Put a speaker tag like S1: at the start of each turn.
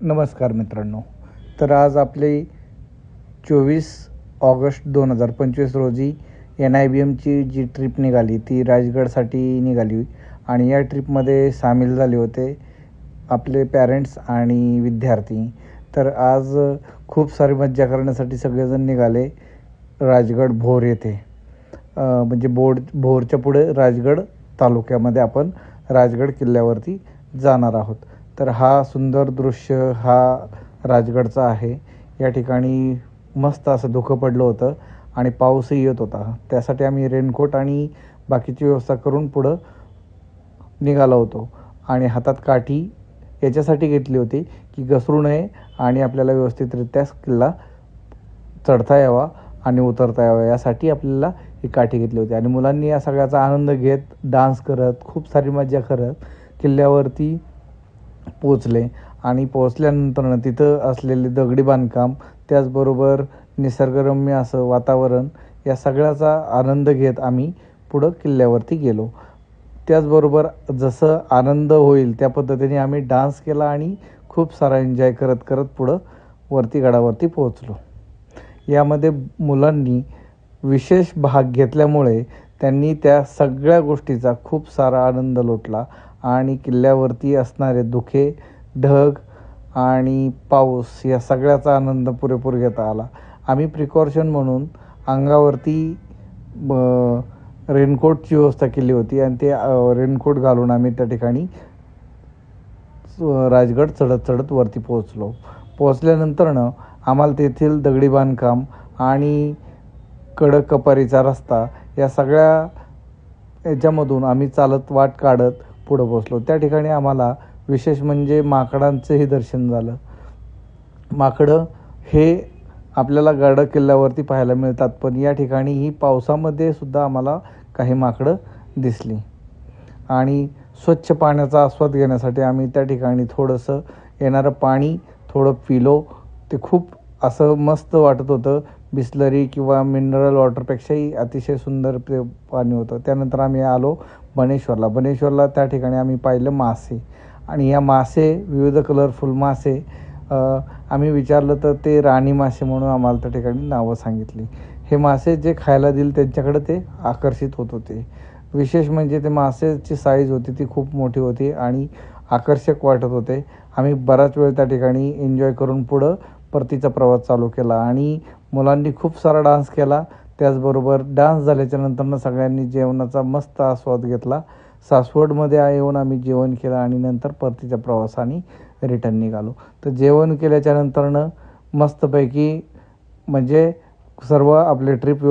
S1: नमस्कार मित्रांनो. तर आज आपली 24 ऑगस्ट 2025 रोजी NIBMची जी ट्रिप निघाली ती राजगडसाठी निघाली आणि या ट्रिपमध्ये सामील झाले होते आपले पॅरेंट्स आणि विद्यार्थी. तर आज खूप सारी मज्जा करण्यासाठी सगळेजण निघाले राजगड भोर येथे. म्हणजे भोरच्या पुढे राजगड तालुक्यामध्ये आपण राजगड किल्ल्यावरती जाणार आहोत. तर हा सुंदर दृश्य हा राजगडचा आहे. या ठिकाणी मस्त असं धुकं पडलं होतं आणि पाऊसही येत होता. त्यासाठी आम्ही रेनकोट आणि बाकीची व्यवस्था करून पुढं निघालो होतो आणि हातात काठी याच्यासाठी घेतली होती की घसरू नये आणि आपल्याला व्यवस्थितरित्या किल्ला चढता यावा आणि उतरता यावा यासाठी आपल्याला ही काठी घेतली होती. आणि मुलांनी या सगळ्याचा आनंद घेत डान्स करत खूप सारी मजा करत किल्ल्यावरती पोचले. आणि पोचल्यानंतर तिथं असलेले दगडी बांधकाम त्याचबरोबर निसर्गरम्य असं वातावरण या सगळ्याचा आनंद घेत आम्ही पुढं किल्ल्यावरती गेलो. त्याचबरोबर जसं आनंद होईल त्या पद्धतीने आम्ही डान्स केला आणि खूप सारा एन्जॉय करत करत पुढं वरती गडावरती पोहोचलो. यामध्ये मुलांनी विशेष भाग घेतल्यामुळे त्यांनी त्या सगळ्या गोष्टीचा खूप सारा आनंद लुटला आणि किल्ल्यावरती असणारे धुके, ढग आणि पाऊस या सगळ्याचा आनंद पुरेपूर घेता आला. आम्ही प्रिकॉशन म्हणून अंगावरती रेनकोटची व्यवस्था केली होती आणि ते रेनकोट घालून आम्ही त्या ठिकाणी राजगड चढत वरती पोहोचलो. पोहोचल्यानंतरनं आम्हाला तेथील दगडी बांधकाम आणि कडक कपारीचा रस्ता या सगळ्या याच्यामधून आम्ही चालत वाट काढत पुढं पोहोचलो. त्या ठिकाणी आम्हाला विशेष म्हणजे माकडांचंही दर्शन झालं. माकडं हे आपल्याला गड किल्ल्यावरती पाहायला मिळतात, पण या ठिकाणी ही पावसामध्ये सुद्धा आम्हाला काही माकडं दिसली. आणि स्वच्छ पाण्याचा आस्वाद घेण्यासाठी आम्ही त्या ठिकाणी थोडंसं येणारं पाणी थोडं पिलो. ते खूप असं मस्त वाटत होतं. बिस्लरी किंवा मिनरल वॉटरपेक्षाही अतिशय सुंदर ते पाणी होतं. त्यानंतर आम्ही आलो बनेश्वरला. त्या ठिकाणी आम्ही पाहिलं मासे आणि या मासे विविध कलरफुल मासे आम्ही विचारलं तर ते राणी मासे म्हणून आम्हाला त्या ठिकाणी नावं सांगितली. हे मासे जे खायला दिल त्यांच्याकडे ते आकर्षित होत होते. विशेष म्हणजे ते मासेची साईज होती ती खूप मोठी होती आणि आकर्षक वाटत होते. आम्ही बराच वेळ त्या ठिकाणी एन्जॉय करून पुढं परतीचा प्रवास चालू केला आणि मुलांनी खूप सारा डान्स केला. त्याचबरोबर डान्स झाल्याच्या नंतरनं सगळ्यांनी जेवणाचा मस्त आस्वाद घेतला. सासवडमध्ये येऊन आम्ही जेवण केलं आणि नंतर परतीच्या प्रवासाने रिटर्न निघालो. तर जेवण केल्याच्या नंतरनं मस्तपैकी म्हणजे सर्व आपले ट्रिप